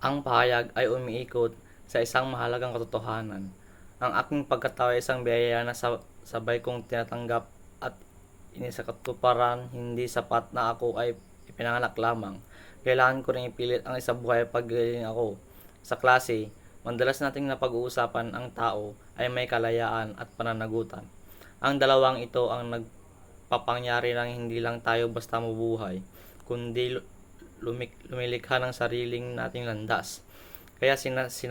Ang pahayag ay umiikot sa isang mahalagang katotohanan. Ang aking pagkatao ay isang biyaya na sabay kong tinatanggap at inisakatuparan. Hindi sapat na ako ay ipinanganak lamang. Kailangan ko rin ipilit ang isang buhay paggaling ako. Sa klase, madalas nating napag-uusapan ang tao ay may kalayaan at pananagutan. Ang dalawang ito ang nagpapangyari ng hindi lang tayo basta mabuhay, kundi lumilikha ng sariling nating landas. Kaya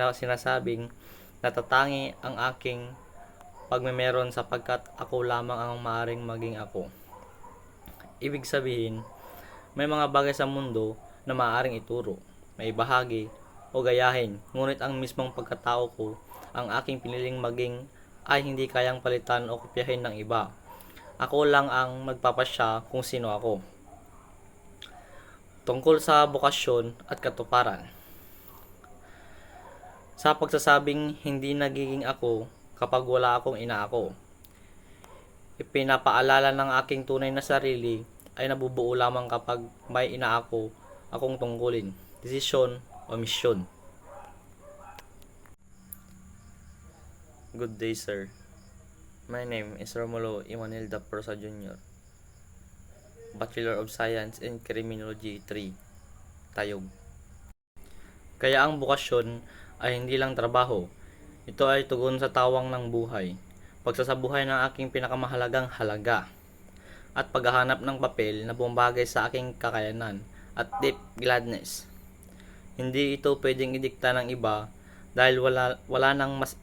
sinasabing natatangi ang aking pagmemeron sapagkat ako lamang ang maaring maging ako. Ibig sabihin, may mga bagay sa mundo na maaaring ituro, may bahagi o gayahin, ngunit ang mismong pagkatao ko, ang aking piniling maging ay hindi kayang palitan o kopyahin ng iba. Ako lang ang magpapasya kung sino ako. Tungkol sa bokasyon at katuparan. Sa pagsasabing hindi nagiging ako kapag wala akong ina ako, ipinapaalala ng aking tunay na sarili ay nabubuo lamang kapag may ina akong tungkulin, desisyon o misyon. Good day, sir. My name is Romulo Emanuel da Prosa Jr., Bachelor of Science in Criminology 3, Tayog. Kaya ang bukasyon ay hindi lang trabaho. Ito ay tugon sa tawang ng buhay, pagsasabuhay ng aking pinakamahalagang halaga, at paghahanap ng papel na bumabagay sa aking kakayanan at deep gladness. Hindi ito pwedeng idikta ng iba dahil wala nang mas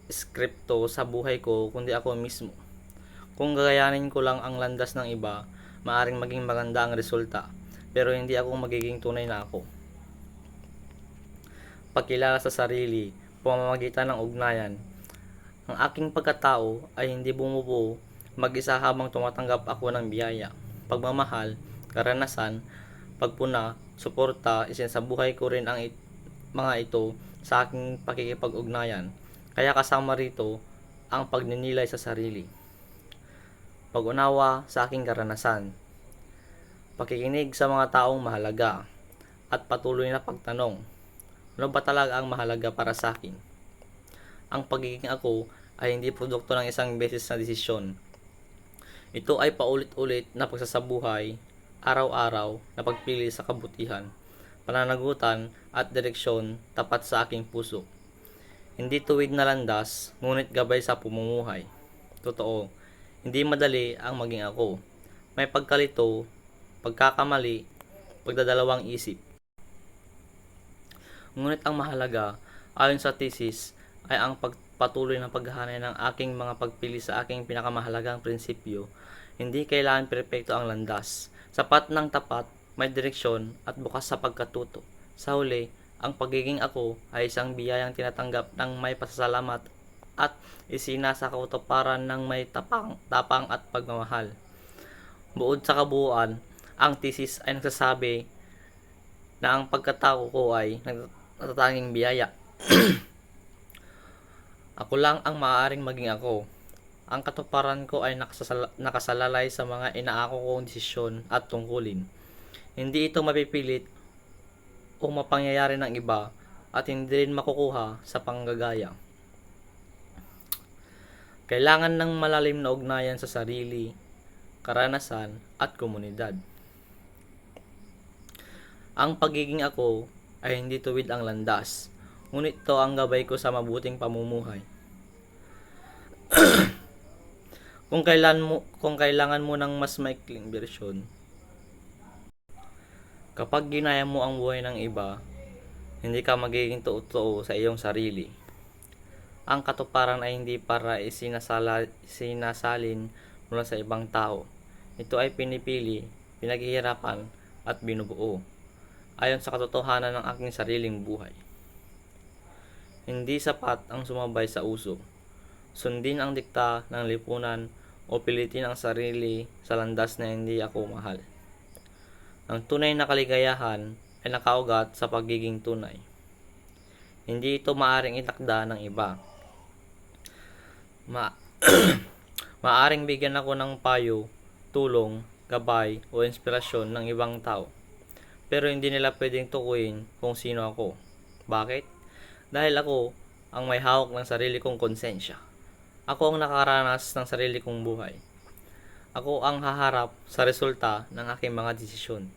skripto sa buhay ko kundi ako mismo. Kung gagayanin ko lang ang landas ng iba, maaring maging maganda ang resulta, pero hindi ako magiging tunay na ako. Pagkilala sa sarili, pamamagitan ng ugnayan. Ang aking pagkatao ay hindi bumubuo mag-isa habang tumatanggap ako ng biyaya, pagmamahal, karanasan, pagpuna, suporta. Isinasabuhay ko rin ang mga ito sa aking pakikipag-ugnayan. Kaya kasama rito ang pagninilay sa sarili, pag-unawa sa aking karanasan, pakikinig sa mga taong mahalaga, at patuloy na pagtanong, ano ba talaga ang mahalaga para sa akin? Ang pagiging ako ay hindi produkto ng isang beses na desisyon. Ito ay paulit-ulit na pagsasabuhay, araw-araw na pagpili sa kabutihan, pananagutan at direksyon tapat sa aking puso. Hindi tuwid na landas, ngunit gabay sa pumumuhay. Totoo, hindi madali ang maging ako. May pagkalito, pagkakamali, pagdadalawang isip. Ngunit ang mahalaga, ayon sa thesis, ay ang patuloy na paghahanay ng aking mga pagpili sa aking pinakamahalagang prinsipyo. Hindi kailangan perpekto ang landas. Sapat ng tapat, may direksyon at bukas sa pagkatuto. Sa huli, ang pagiging ako ay isang biyayang tinatanggap ng may pasasalamat at isinasakatuparan ng may tapang at pagmamahal. Buod sa kabuuan, ang thesis ay nagsasabi na ang pagkatao ko ay natatanging biyaya. Ako lang ang maaaring maging ako. Ang katuparan ko ay nakasalalay sa mga inaako kong desisyon at tungkulin. Hindi ito mapipilit o mapangyayari ng iba at hindi rin makukuha sa panggagaya. Kailangan ng malalim na ugnayan sa sarili, karanasan at komunidad. Ang pagiging ako ay hindi tuwid ang landas, ngunit ito ang gabay ko sa mabuting pamumuhay. Kung kailangan mo ng mas maikling bersyon, kapag ginaya mo ang buhay ng iba, hindi ka magiging totoo sa iyong sarili. Ang katuparan ay hindi para sinasalin mula sa ibang tao. Ito ay pinipili, pinaghihirapan at binubuo ayon sa katotohanan ng aking sariling buhay. Hindi sapat ang sumabay sa uso, sundin ang dikta ng lipunan o pilitin ang sarili sa landas na hindi ako mahal. Ang tunay na kaligayahan ay nakaugat sa pagiging tunay. Hindi ito maaring itakda ng iba. Maaring bigyan ako ng payo, tulong, gabay o inspirasyon ng ibang tao. Pero hindi nila pwedeng tukuyin kung sino ako. Bakit? Dahil ako ang may hawak ng sarili kong konsensya. Ako ang nakaranas ng sarili kong buhay. Ako ang haharap sa resulta ng aking mga desisyon.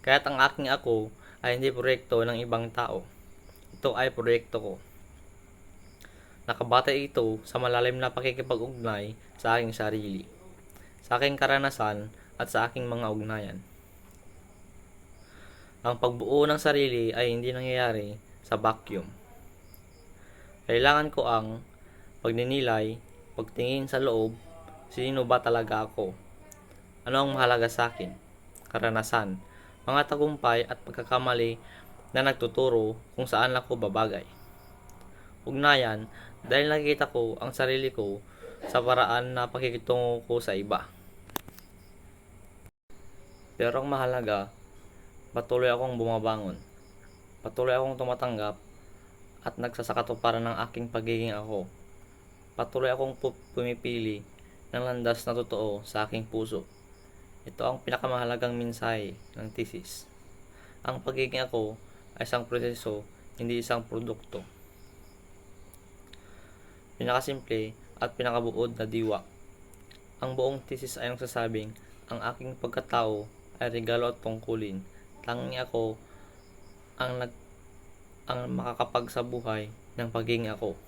Kaya't ang aking ako ay hindi proyekto ng ibang tao. Ito ay proyekto ko. Nakabatay ito sa malalim na pakikipag-ugnay sa aking sarili, sa aking karanasan at sa aking mga ugnayan. Ang pagbuo ng sarili ay hindi nangyayari sa vacuum. Kailangan ko ang pagninilay, pagtingin sa loob, sino ba talaga ako? Ano ang mahalaga sa akin? Karanasan, mga tagumpay at pagkakamali na nagtuturo kung saan ako babagay. Ugnayan, dahil nakikita ko ang sarili ko sa paraan na pakikitungo ko sa iba. Pero ang mahalaga, patuloy akong bumabangon. Patuloy akong tumatanggap at nagsasakatuparan ng aking pagiging ako. Patuloy akong pumipili ng landas na totoo sa aking puso. Ito ang pinakamahalagang mensahe ng thesis. Ang pagiging ako ay isang proseso, hindi isang produkto. Pinakasimple at pinakabuod na diwa. Ang buong thesis ay nagsasabing, ang aking pagkatao ay regalo at tungkulin. Tanging ako ang makakapagsabuhay ng pagiging ako.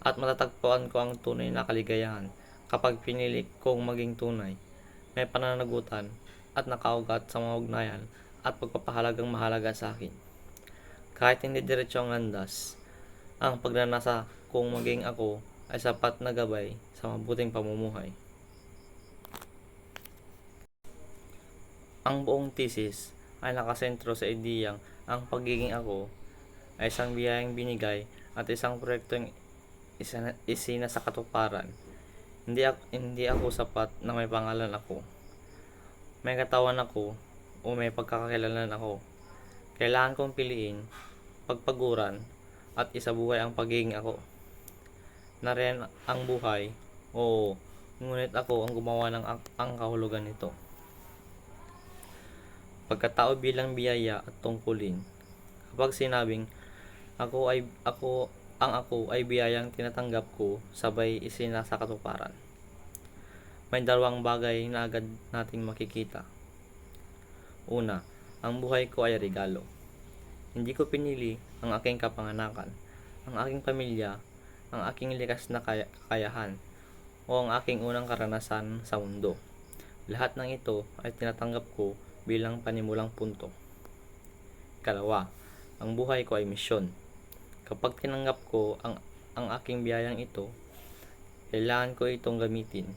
At matatagpuan ko ang tunay na kaligayahan kapag pinili kong maging tunay, may pananagutan at nakaugat sa mga ugnayan at pagpapahalagang mahalaga sa akin. Kahit hindi diretso ang landas, ang pagnanasa kung maging ako ay sapat na gabay sa mabuting pamumuhay. Ang buong thesis ay nakasentro sa ideyang ang pagiging ako ay isang biyayang binigay at isang proyektong isina sa katuparan. Hindi ako sapat na may pangalan ako, may katawan ako, o may pagkakakilanlan ako. Kailangan kong piliin, pagpaguran, at isabuhay ang pagiging ako. Nariyan ang buhay, oo, ngunit ako ang gumawa ng ang kahulugan nito. Pagkatao bilang biyaya at tungkulin. Kapag sinabing ako ay biyayang tinatanggap ko, sabay isinasa katuparan. May dalawang bagay na agad nating makikita. Una, ang buhay ko ay regalo. Hindi ko pinili ang aking kapanganakan, ang aking pamilya, ang aking likas na kakayahan, o ang aking unang karanasan sa mundo. Lahat ng ito ay tinatanggap ko bilang panimulang punto. Ikalawa, ang buhay ko ay misyon. Kapag tinanggap ko ang aking biyayang ito, kailangan ko itong gamitin,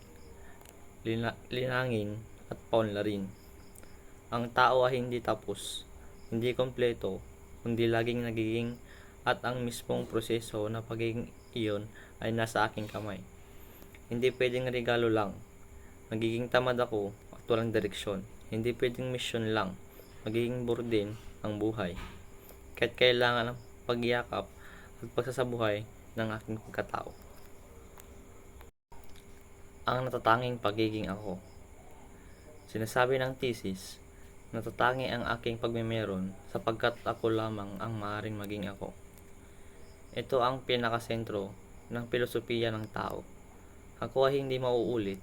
linangin at paunlarin. Ang tao ay hindi tapos, hindi kompleto, kundi laging nagiging at ang mismong proseso na pagiging iyon ay nasa aking kamay. Hindi pwedeng regalo lang. Magiging tamad ako at walang direksyon. Hindi pwedeng misyon lang. Magiging burden ang buhay. Kahit kailangan ng pagyakap at pagsasabuhay ng aking pagkatao. Ang natatanging pagiging ako. Sinasabi ng thesis, natatangi ang aking pagmemeron sapagkat ako lamang ang maaaring maging ako. Ito ang pinakasentro ng filosofiya ng tao. Ako ay hindi mauulit.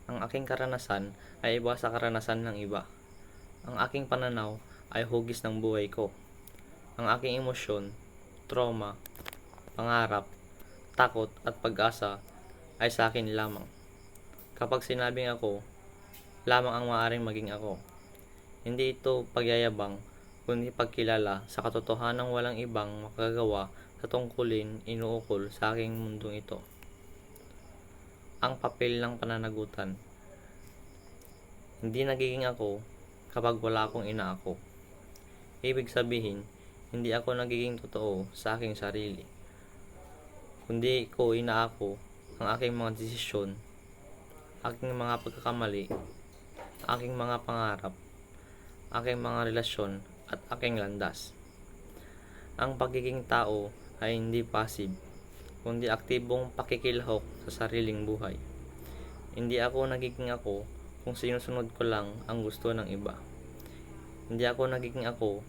Ang aking karanasan ay iba sa karanasan ng iba. Ang aking pananaw ay hugis ng buhay ko. Ang aking emosyon, trauma, pangarap, takot at pag-asa ay sa akin lamang. Kapag sinabing ako, lamang ang maaaring maging ako. Hindi ito pagyayabang, kundi pagkilala sa katotohanang walang ibang makagagawa sa tungkulin inuukol sa aking mundong ito. Ang papel ng pananagutan. Hindi nagiging ako kapag wala akong inaako. Ibig sabihin, hindi ako nagiging totoo sa aking sarili, kundi ko inaako ang aking mga desisyon, aking mga pagkakamali, aking mga pangarap, aking mga relasyon at aking landas. Ang pagiging tao ay hindi passive, kundi aktibong pakikilahok sa sariling buhay. Hindi ako nagiging ako kung sinusunod ko lang ang gusto ng iba. Hindi ako nagiging ako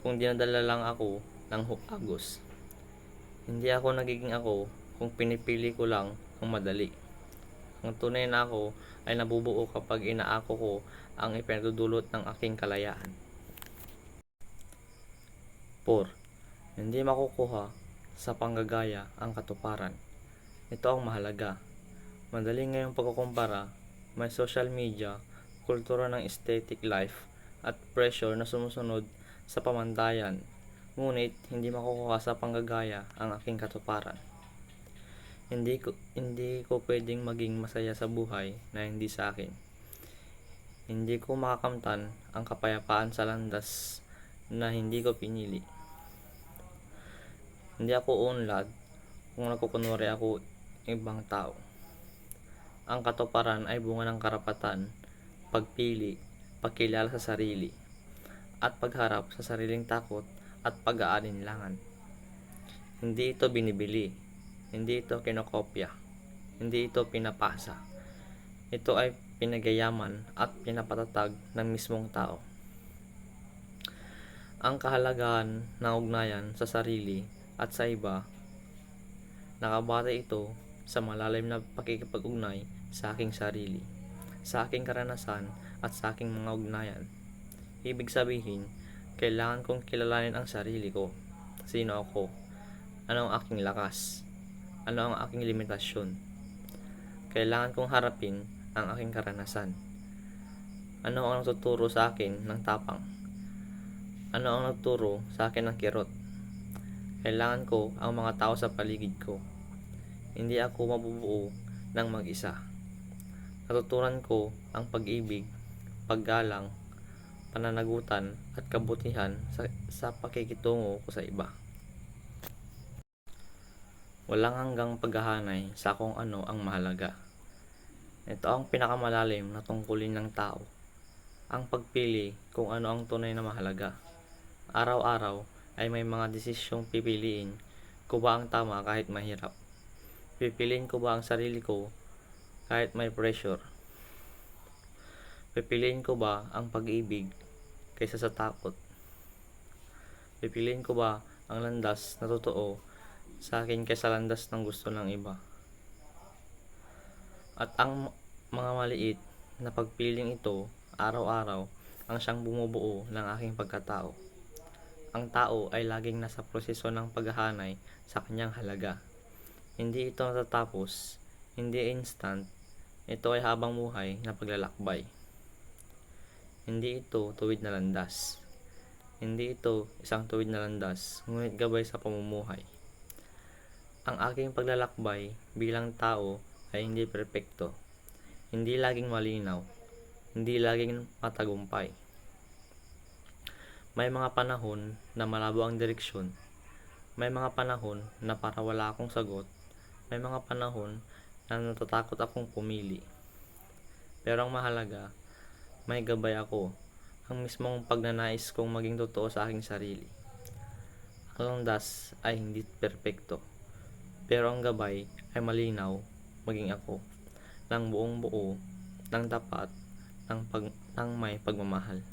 kung dinadala lang ako ng agos. Hindi ako nagiging ako kung pinipili ko lang ang madali. Ang tunay na ako ay nabubuo kapag inaako ko ang ipinagdudulot ng aking kalayaan. 4. Hindi makukuha sa panggagaya ang katuparan. Ito ang mahalaga. Madali ngayong pagkukumpara, may social media, kultura ng aesthetic life, at pressure na sumusunod sa pamantayan. Ngunit hindi makukuha sa panggagaya ang aking katuparan. Hindi ko pwedeng maging masaya sa buhay na hindi sa akin. Hindi ko makakamtan ang kapayapaan sa landas na hindi ko pinili. Hindi ako unlad kung nagkukunwari ako ibang tao. Ang katuparan ay bunga ng karapatan, pagpili, pagkilala sa sarili, at pagharap sa sariling takot at pag-aalinlangan. Hindi ito binibili, hindi ito kinokopya, hindi ito pinapasa. Ito ay pinagayaman at pinapatatag ng mismong tao. Ang kahalagahan ng ugnayan sa sarili at sa iba, nakabatay ito sa malalim na pakikipag-ugnay sa aking sarili, sa aking karanasan at sa aking mga ugnayan. Ibig sabihin, kailangan kong kilalanin ang sarili ko. Sino ako? Ano ang aking lakas? Ano ang aking limitasyon? Kailangan kong harapin ang aking karanasan. Ano ang nagtuturo sa akin ng tapang? Ano ang nagturo sa akin ng kirot? Kailangan ko ang mga tao sa paligid ko. Hindi ako mabubuo ng mag-isa. Natutunan ko ang pag-ibig, paggalang, pananagutan at kabutihan sa pakikitungo ko sa iba. Walang hanggang paghahanay sa kung ano ang mahalaga. Ito ang pinakamalalim na tungkulin ng tao. Ang pagpili kung ano ang tunay na mahalaga. Araw-araw ay may mga desisyong pipiliin ko ba ang tama kahit mahirap. Pipiliin ko ba ang sarili ko kahit may pressure. Pipiliin ko ba ang pag-ibig kaysa sa takot. Pipiliin ko ba ang landas na totoo sa akin kaysa landas ng gusto ng iba. At ang mga maliit na pagpiling ito araw-araw ang siyang bumubuo ng aking pagkatao. Ang tao ay laging nasa proseso ng paghahanay sa kanyang halaga. Hindi ito natatapos, hindi instant, ito ay habang buhay na paglalakbay. Hindi ito tuwid na landas. Hindi ito isang tuwid na landas, ngunit gabay sa pamumuhay. Ang aking paglalakbay bilang tao ay hindi perpekto, hindi laging malinaw, hindi laging matagumpay. May mga panahon na malabo ang direksyon. May mga panahon na para wala akong sagot. May mga panahon na natatakot akong pumili. Pero ang mahalaga, may gabay ako. Ang mismong pagnanais kong maging totoo sa aking sarili. Ang landas ay hindi perpekto. Pero ang gabay ay malinaw, maging ako. Ng buong buo, ng tapat, ng may pagmamahal.